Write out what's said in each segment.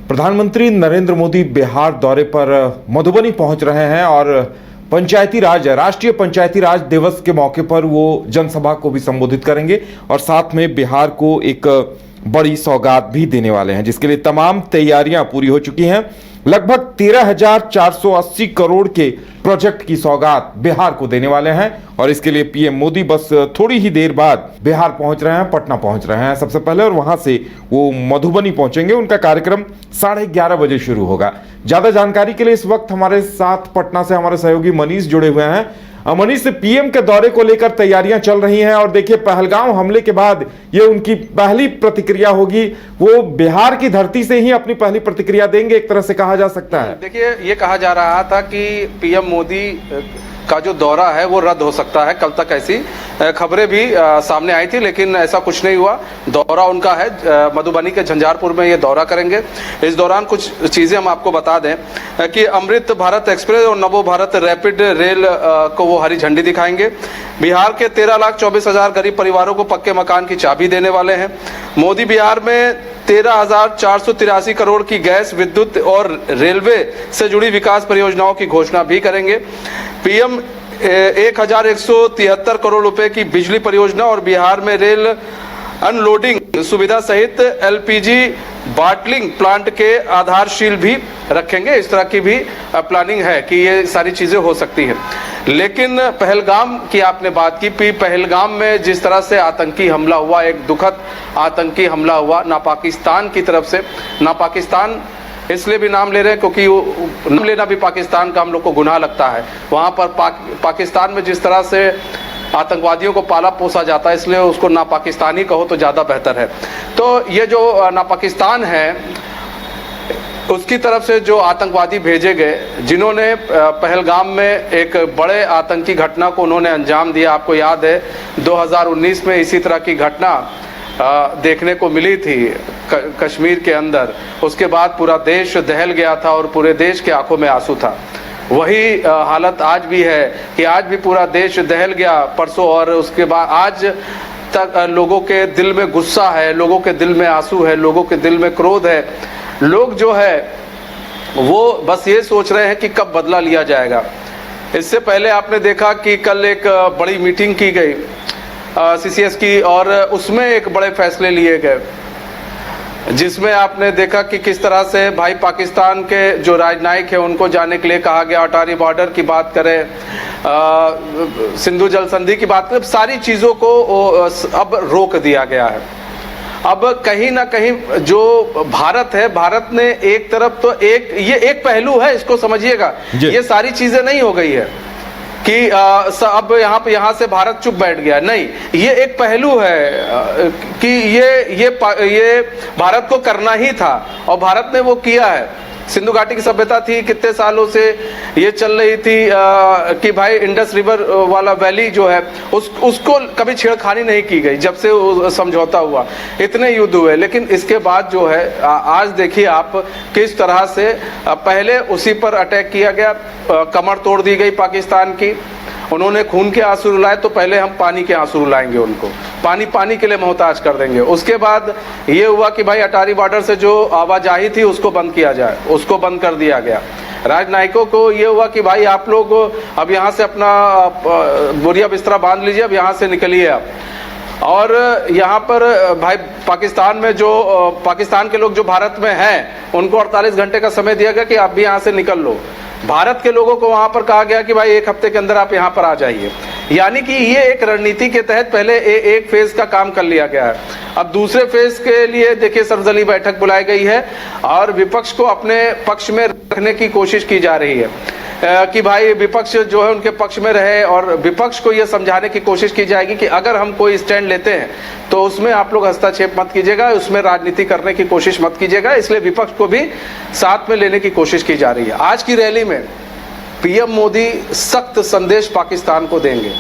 प्रधानमंत्री नरेंद्र मोदी बिहार दौरे पर मधुबनी पहुंच रहे हैं और पंचायती राज राष्ट्रीय पंचायती राज दिवस के मौके पर वो जनसभा को भी संबोधित करेंगे और साथ में बिहार को एक बड़ी सौगात भी देने वाले हैं, जिसके लिए तमाम तैयारियां पूरी हो चुकी हैं। लगभग 13,480 करोड़ के प्रोजेक्ट की सौगात बिहार को देने वाले हैं और इसके लिए पीएम मोदी बस थोड़ी ही देर बाद बिहार पहुंच रहे हैं, पटना पहुंच रहे हैं सबसे पहले, और वहां से वो मधुबनी पहुंचेंगे। उनका कार्यक्रम 11:30 बजे शुरू होगा। ज्यादा जानकारी के लिए इस वक्त हमारे साथ पटना से हमारे सहयोगी मनीष जुड़े हुए हैं। मनीष, से पीएम के दौरे को लेकर तैयारियां चल रही हैं और देखिए पहलगाम हमले के बाद ये उनकी पहली प्रतिक्रिया होगी। वो बिहार की धरती से ही अपनी पहली प्रतिक्रिया देंगे, एक तरह से कहा जा सकता है। देखिए, ये कहा जा रहा था कि पीएम मोदी का जो दौरा है वो रद्द हो सकता है। कल तक ऐसी खबरें भी सामने आई थी, लेकिन ऐसा कुछ नहीं हुआ। दौरा उनका है, मधुबनी के झंझारपुर में ये दौरा करेंगे। इस दौरान कुछ चीज़ें हम आपको बता दें कि अमृत भारत एक्सप्रेस और नवो भारत रैपिड रेल को वो हरी झंडी दिखाएंगे। बिहार के 13,24,000 गरीब परिवारों को पक्के मकान की चाबी देने वाले हैं। मोदी बिहार में 13,483 करोड़ की गैस, विद्युत और रेलवे से जुड़ी विकास परियोजनाओं की घोषणा भी करेंगे। पीएम 1,173 करोड़ रुपए की बिजली परियोजना और बिहार में रेल अनलोडिंग सुविधा सहित एलपीजी बॉटलिंग प्लांट के आधारशिल भी रखेंगे। इस तरह की भी प्लानिंग है कि ये सारी चीजें हो सकती हैं। लेकिन पहलगाम की आपने बात की, पहलगाम में जिस तरह से आतंकी हमला हुआ, एक दुखद आतंकी हमला हुआ ना पाकिस्तान की तरफ से, ना पाकिस्तान इसलिए भी नाम ले रहे हैं क्योंकि वो नाम लेना भी पाकिस्तान का हम लोग को गुनाह लगता है। वहाँ पर पाकिस्तान में जिस तरह से आतंकवादियों को पाला पोसा जाता है, इसलिए उसको ना पाकिस्तानी कहो तो ज़्यादा बेहतर है। तो ये जो ना पाकिस्तान है, उसकी तरफ से जो आतंकवादी भेजे गए, जिन्होंने पहलगाम में एक बड़े आतंकी घटना को उन्होंने अंजाम दिया। आपको याद है 2019 में इसी तरह की घटना देखने को मिली थी कश्मीर के अंदर। उसके बाद पूरा देश दहल गया था और पूरे देश के आंखों में आंसू था। वही हालत आज भी है कि आज भी पूरा देश दहल गया परसों, और उसके बाद आज तक लोगों के दिल में गुस्सा है, लोगों के दिल में आंसू है, लोगों के दिल में क्रोध है। लोग जो है वो बस ये सोच रहे हैं कि कब बदला लिया जाएगा। इससे पहले आपने देखा कि कल एक बड़ी मीटिंग की गई सीसीएस की, और उसमें एक बड़े फैसले लिए गए, जिसमें आपने देखा कि किस तरह से भाई पाकिस्तान के जो राजनयिक है उनको जाने के लिए कहा गया। अटारी बॉर्डर की बात करें, सिंधु जल संधि की बात करें, सारी चीज़ों को अब रोक दिया गया है। अब कहीं ना कहीं जो भारत है, भारत ने एक तरफ तो ये एक पहलू है, इसको समझिएगा। ये सारी चीजें नहीं हो गई है कि अब यहाँ से भारत चुप बैठ गया, नहीं। ये एक पहलू है कि ये भारत को करना ही था और भारत ने वो किया है। सिंधु घाटी की सभ्यता थी, कितने सालों से ये चल रही थी कि भाई इंडस रिवर वाला वैली जो है उसको कभी छेड़खानी नहीं की गई जब से समझौता हुआ। इतने युद्ध हुए, लेकिन इसके बाद जो है आज देखिए आप किस तरह से पहले उसी पर अटैक किया गया, कमर तोड़ दी गई पाकिस्तान की। उन्होंने खून के आंसू रुलाए, तो पहले हम पानी के आंसू रुलाएंगे उनको, पानी के लिए मोहताज कर देंगे। उसके बाद ये हुआ कि भाई अटारी बॉर्डर से जो आवाजाही थी उसको बंद किया जाए, उसको बंद कर दिया गया। राजनयिकों को ये हुआ कि भाई आप लोग अब यहाँ से अपना बोरिया बिस्तरा बांध लीजिए, अब यहाँ से निकलिए आप। और यहाँ पर भाई पाकिस्तान में जो पाकिस्तान के लोग जो भारत में हैं उनको 48 घंटे का समय दिया गया कि आप भी यहाँ से निकल लो। भारत के लोगों को वहां पर कहा गया कि भाई एक हफ्ते के अंदर आप यहां पर आ जाइए। यानी कि ये एक रणनीति के तहत पहले एक फेज का काम कर लिया गया है। अब दूसरे फेज के लिए देखिए सर्वदलीय बैठक बुलाई गई है और विपक्ष को अपने पक्ष में रखने की कोशिश की जा रही है कि भाई विपक्ष जो है उनके पक्ष में रहे, और विपक्ष को यह समझाने की कोशिश की जाएगी कि अगर हम कोई स्टैंड लेते हैं तो उसमें आप लोग हस्तक्षेप मत कीजिएगा, उसमें राजनीति करने की कोशिश मत कीजिएगा। इसलिए विपक्ष को भी साथ में लेने की कोशिश की जा रही है। आज की रैली में पीएम मोदी सख्त संदेश पाकिस्तान को देंगे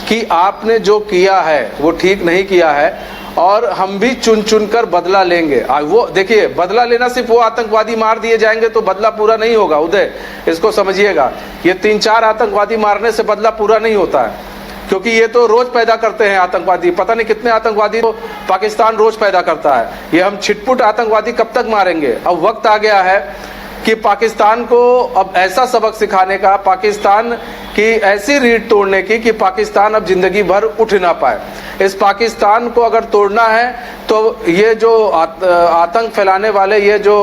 कि आपने जो किया है वो ठीक नहीं किया है और हम भी चुन चुन कर बदला लेंगे। वो देखिए, बदला लेना सिर्फ वो आतंकवादी मार दिए जाएंगे तो बदला पूरा नहीं होगा। उदय, इसको समझिएगा, ये 3-4 आतंकवादी मारने से बदला पूरा नहीं होता है। क्योंकि ये तो रोज पैदा करते हैं आतंकवादी, पता नहीं कितने आतंकवादी तो पाकिस्तान रोज पैदा करता है। ये हम छिटपुट आतंकवादी कब तक मारेंगे? अब वक्त आ गया है कि पाकिस्तान को अब ऐसा सबक सिखाने का, पाकिस्तान की ऐसी रीढ़ तोड़ने की कि पाकिस्तान अब जिंदगी भर उठ ना पाए। इस पाकिस्तान को अगर तोड़ना है तो ये जो आतंक फैलाने वाले ये जो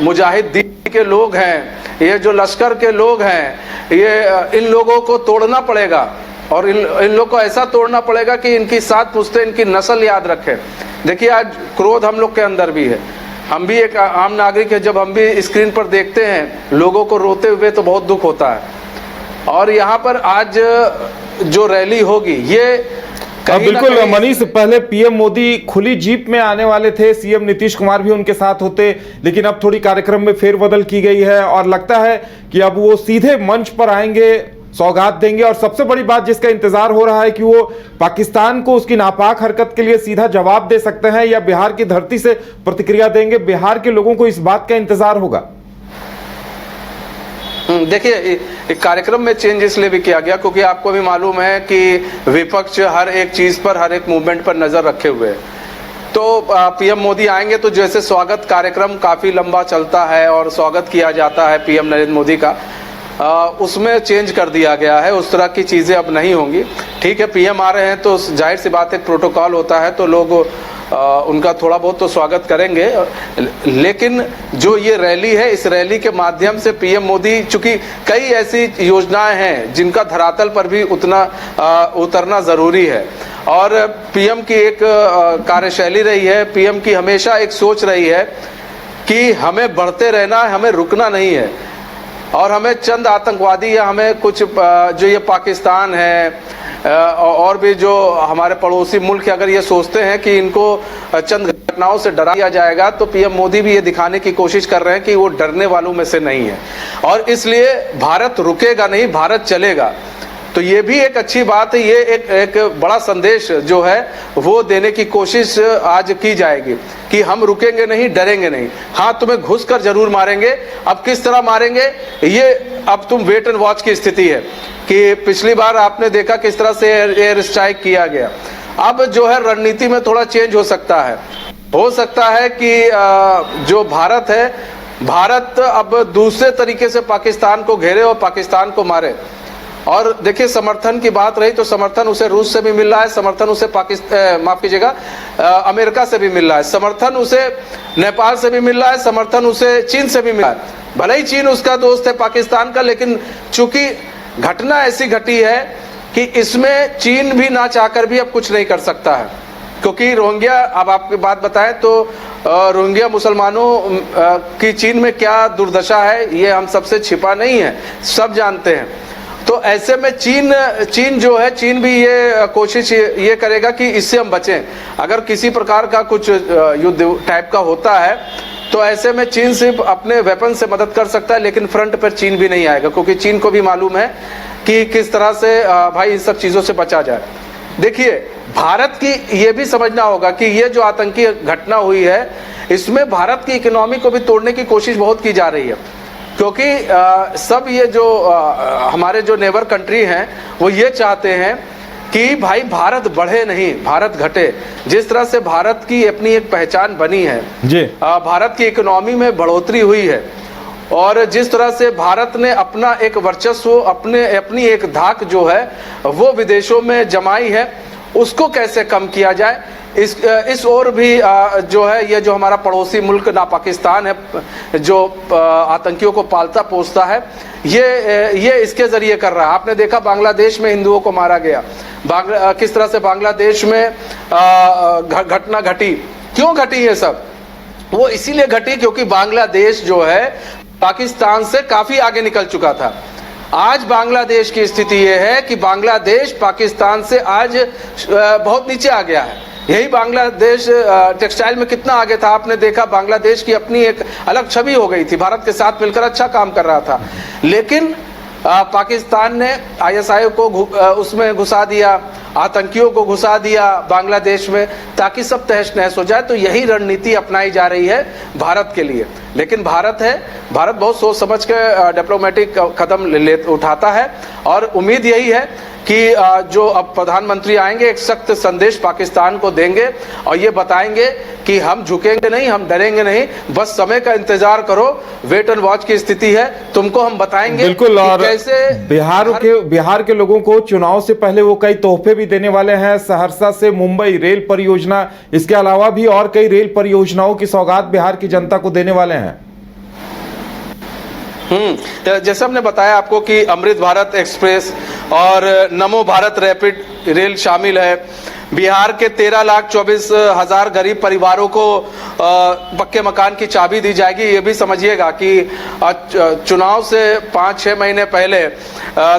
मुजाहिदीन के लोग हैं, ये जो लश्कर के लोग हैं, ये इन लोगों को तोड़ना पड़ेगा और इन लोग को ऐसा तोड़ना पड़ेगा कि इनकी सात पुश्तें, इनकी नस्ल याद रखें। देखिए आज क्रोध हम लोग के अंदर भी है, हम भी एक आम नागरिक है, जब हम भी स्क्रीन पर देखते हैं लोगों को रोते हुए तो बहुत दुख होता है। और यहाँ पर आज जो रैली होगी ये बिल्कुल मनीष, पहले पीएम मोदी खुली जीप में आने वाले थे, सीएम नीतीश कुमार भी उनके साथ होते, लेकिन अब थोड़ी कार्यक्रम में फेरबदल की गई है और लगता है कि अब वो सीधे मंच पर आएंगे, सौगात देंगे और सबसे बड़ी बात जिसका इंतजार हो रहा है कि वो पाकिस्तान को उसकी नापाक हरकत के लिए सीधा जवाब दे सकते हैं या बिहार की धरती से प्रतिक्रिया देंगे। बिहार के लोगों को इस बात का इंतजार होगा। देखिए कार्यक्रम में चेंज इसलिए भी किया गया क्योंकि आपको भी मालूम है कि विपक्ष हर एक चीज पर, हर एक मूवमेंट पर नजर रखे हुए है। तो पीएम मोदी आएंगे तो जैसे स्वागत कार्यक्रम काफी लंबा चलता है और स्वागत किया जाता है पीएम नरेंद्र मोदी का, उसमें चेंज कर दिया गया है। उस तरह की चीजें अब नहीं होंगी। ठीक है, पीएम आ रहे हैं तो जाहिर सी बात है, प्रोटोकॉल होता है तो लोग उनका थोड़ा बहुत तो स्वागत करेंगे, लेकिन जो ये रैली है, इस रैली के माध्यम से पीएम मोदी, चूंकि कई ऐसी योजनाएं हैं जिनका धरातल पर भी उतरना जरूरी है और पीएम की एक कार्यशैली रही है, पीएम की हमेशा एक सोच रही है कि हमें बढ़ते रहना है, हमें रुकना नहीं है और हमें चंद आतंकवादी या हमें कुछ जो ये पाकिस्तान है और भी जो हमारे पड़ोसी मुल्क अगर ये सोचते हैं कि इनको चंद घटनाओं से डरा दिया जाएगा, तो पीएम मोदी भी ये दिखाने की कोशिश कर रहे हैं कि वो डरने वालों में से नहीं है और इसलिए भारत रुकेगा नहीं, भारत चलेगा। तो ये भी एक अच्छी बात है, ये एक बड़ा संदेश जो है वो देने की कोशिश आज की जाएगी कि हम रुकेंगे नहीं, डरेंगे नहीं। हाँ, तुम्हें घुस कर जरूर मारेंगे। अब किस तरह मारेंगे ये अब तुम वेट एंड वॉच की स्थिति है कि पिछली बार आपने देखा किस तरह से एयर स्ट्राइक किया गया। अब जो है रणनीति में थोड़ा चेंज हो सकता है कि जो भारत है, भारत अब दूसरे तरीके से पाकिस्तान को घेरे और पाकिस्तान को मारे। और देखिए समर्थन की बात रही तो समर्थन उसे रूस से भी मिल रहा है, समर्थन उसे माफ कीजिएगा अमेरिका से भी मिल रहा है, समर्थन उसे नेपाल से भी मिल रहा है, समर्थन उसे चीन से भी मिल रहा है। भले ही चीन उसका दोस्त है पाकिस्तान का, लेकिन चूंकि घटना ऐसी घटी है कि इसमें चीन भी ना चाहकर भी अब कुछ नहीं कर सकता है, क्योंकि रोहिंग्या, अब आपकी बात बताएं तो रोहिंग्या मुसलमानों की चीन में क्या दुर्दशा है ये हम सबसे छिपा नहीं है, सब जानते हैं। तो ऐसे में चीन जो है, चीन भी ये कोशिश ये करेगा कि इससे हम बचें। अगर किसी प्रकार का कुछ युद्ध टाइप का होता है तो ऐसे में चीन सिर्फ अपने वेपन से मदद कर सकता है, लेकिन फ्रंट पर चीन भी नहीं आएगा, क्योंकि चीन को भी मालूम है कि किस तरह से भाई इन सब चीजों से बचा जाए। देखिए भारत की ये भी समझना होगा कि ये जो आतंकी घटना हुई है इसमें भारत की इकोनॉमी को भी तोड़ने की कोशिश बहुत की जा रही है, क्योंकि सब ये जो हमारे जो नेबर कंट्री हैं वो ये चाहते हैं कि भाई भारत बढ़े नहीं, भारत घटे। जिस तरह से भारत की अपनी एक पहचान बनी है जी, भारत की इकोनॉमी में बढ़ोतरी हुई है और जिस तरह से भारत ने अपना एक वर्चस्व, अपनी एक धाक जो है वो विदेशों में जमाई है, उसको कैसे कम किया जाए, इस ओर भी जो है ये जो हमारा पड़ोसी मुल्क ना पाकिस्तान है जो आतंकियों को पालता पोसता है, ये इसके जरिए कर रहा है। आपने देखा बांग्लादेश में हिंदुओं को मारा गया, किस तरह से बांग्लादेश में घटना घटी। क्यों घटी ये सब? वो इसीलिए घटी क्योंकि बांग्लादेश जो है पाकिस्तान से काफी आगे निकल चुका था। आज बांग्लादेश की स्थिति यह है कि बांग्लादेश पाकिस्तान से आज बहुत नीचे आ गया है। यही बांग्लादेश टेक्सटाइल में कितना आगे था, आपने देखा बांग्लादेश की अपनी एक अलग छवि हो गई थी, भारत के साथ मिलकर अच्छा काम कर रहा था, लेकिन पाकिस्तान ने आईएसआई को उसमें घुसा दिया, आतंकियों को घुसा दिया बांग्लादेश में, ताकि सब तहस नहस हो जाए। तो यही रणनीति अपनाई जा रही है भारत के लिए। लेकिन भारत बहुत सोच समझ के डिप्लोमेटिक कदम उठाता है और उम्मीद यही है कि जो अब प्रधानमंत्री आएंगे एक सख्त संदेश पाकिस्तान को देंगे और ये बताएंगे कि हम झुकेंगे नहीं, हम डरेंगे नहीं, बस समय का इंतजार करो, वेट एंड वॉच की स्थिति है, तुमको हम बताएंगे। बिल्कुल। और कैसे बिहार के लोगों को चुनाव से पहले वो कई तोहफे भी देने वाले हैं। सहरसा से मुंबई रेल परियोजना, इसके अलावा भी और कई रेल परियोजनाओं की सौगात बिहार की जनता को देने वाले हैं। जैसे हमने बताया आपको कि अमृत भारत एक्सप्रेस और नमो भारत रैपिड रेल शामिल है। बिहार के 13,24,000 गरीब परिवारों को पक्के मकान की चाबी दी जाएगी। ये भी समझिएगा कि चुनाव से 5-6 महीने पहले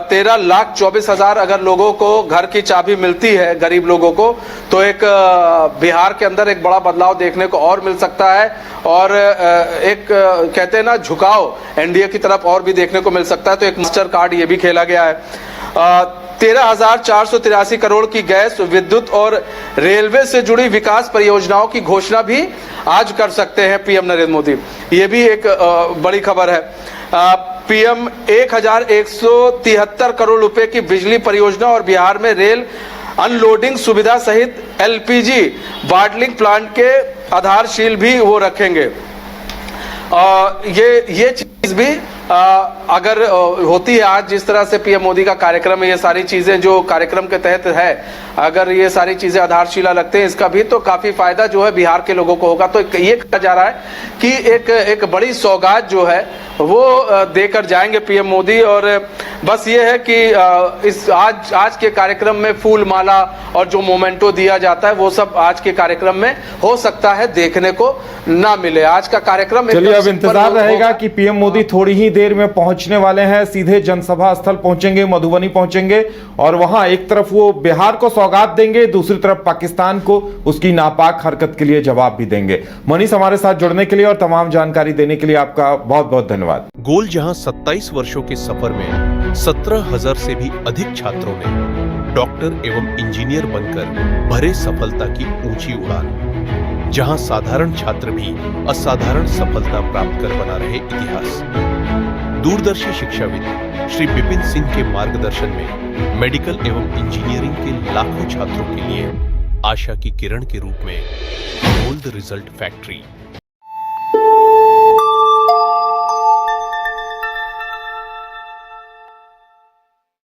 13,24,000 अगर लोगों को घर की चाबी मिलती है, गरीब लोगों को, तो एक बिहार के अंदर एक बड़ा बदलाव देखने को और मिल सकता है। और एक कहते हैं ना झुकाव एनडीए की तरफ और भी देखने को मिल सकता है। तो एक मास्टर कार्ड ये भी खेला गया है। 13,483 करोड़ की गैस, विद्युत और रेलवे से जुड़ी विकास परियोजनाओं की घोषणा भी आज कर सकते हैं पीएम नरेंद्र मोदी। ये भी एक बड़ी खबर है। पीएम 1,173 करोड़ रुपए की बिजली परियोजना और बिहार में रेल अनलोडिंग सुविधा सहित एलपीजी बॉटलिंग प्लांट के आधारशिल भी वो रखेंगे। ये चीज भी अगर होती है आज जिस तरह से पीएम मोदी का कार्यक्रम है, ये सारी चीजें जो कार्यक्रम के तहत है, अगर ये सारी चीजें आधारशिला लगते हैं इसका भी, तो काफी फायदा जो है बिहार के लोगों को होगा। तो ये कहा जा रहा है कि एक बड़ी सौगात जो है वो देकर जाएंगे पीएम मोदी। और बस ये है कि इस आज के कार्यक्रम में फूल माला और जो मोमेंटो दिया जाता है वो सब आज के कार्यक्रम में हो सकता है देखने को ना मिले। आज का कार्यक्रम चलिए अब इंतजार रहेगा कि पीएम मोदी थोड़ी ही देर में पहुंचने वाले हैं, सीधे जनसभा स्थल पहुंचेंगे, मधुबनी पहुंचेंगे और वहां एक तरफ वो बिहार को सौगात देंगे, दूसरी तरफ पाकिस्तान को उसकी नापाक हरकत के लिए जवाब भी देंगे। मनीष, हमारे साथ जुड़ने के लिए और तमाम जानकारी देने के लिए आपका बहुत बहुत धन्यवाद। गोल जहां 27 वर्षों के सफर में 17,000 से भी अधिक छात्रों ने डॉक्टर एवं इंजीनियर बनकर भरे सफलता की ऊंची उड़ान, जहां साधारण छात्र भी असाधारण सफलता प्राप्त कर बना रहे इतिहास। दूरदर्शी शिक्षाविद श्री विपिन सिंह के मार्गदर्शन में मेडिकल एवं इंजीनियरिंग के लाखों छात्रों के लिए आशा की किरण के रूप में गोल्ड रिजल्ट फैक्ट्री